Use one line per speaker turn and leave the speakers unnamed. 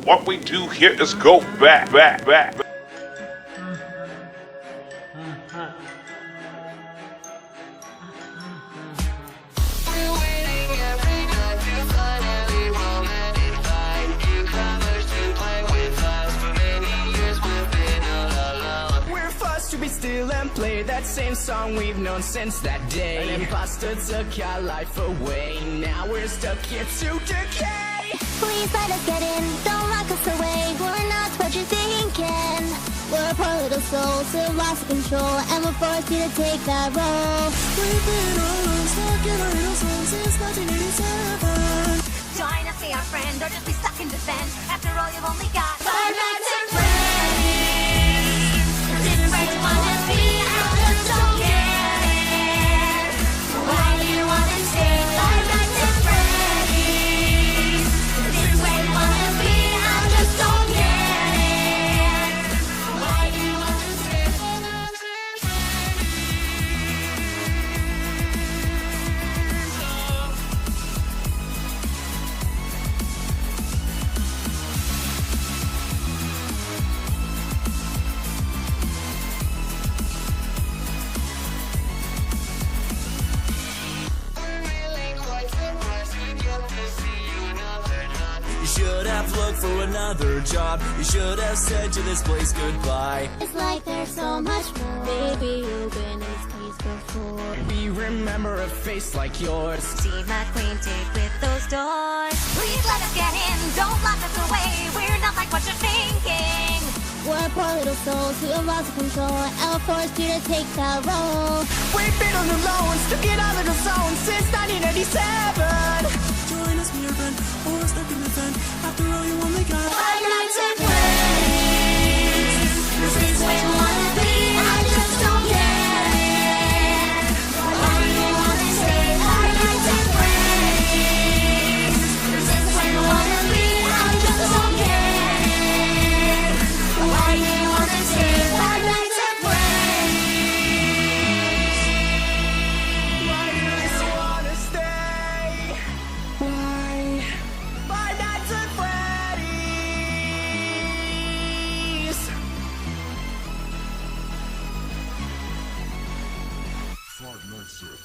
What we do here is go back, back, back.
To be still and play that same song we've known since that day. An imposter took our life away. Now we're stuck here to decay.
Please let us get in, don't lock us away. We're not what you're thinking. We're poor little souls who lost control, and we're forced you to take that role.
We've been alone, stuck in our little souls since 1987.
Join us, be our friend, or just be stuck in defense. After all, you've only got 5 nights and where you wanna be, I just don't get it. Why do you wanna stay 5 nights at Freddy's? This is where you wanna be, I just don't get it. Why do you wanna stay 5 nights at
You should have looked for another job. You should have said to this place goodbye.
It's like there's so much more. Baby, you've been in this place before.
We remember a face like yours.
Seem acquainted with those doors. Please let us get in, don't lock us away. We're not like what you're thinking.
We're poor little souls who have lost control, and we're forced you to take that role.
We've been on alone, stuck in our little zone since 1987. Join us, be your friend, or stuck in the vent. After all, you only got
5 nights at Freddy's. This is where you wanna be, I just don't get it. Why do you wanna stay 5 nights at Freddy's? This is where you wanna be, I just don't get it. Why do you wanna stay 5 nights at Freddy's?
Why do you wanna stay? Why? 5 nights at Freddy's.
5 nights at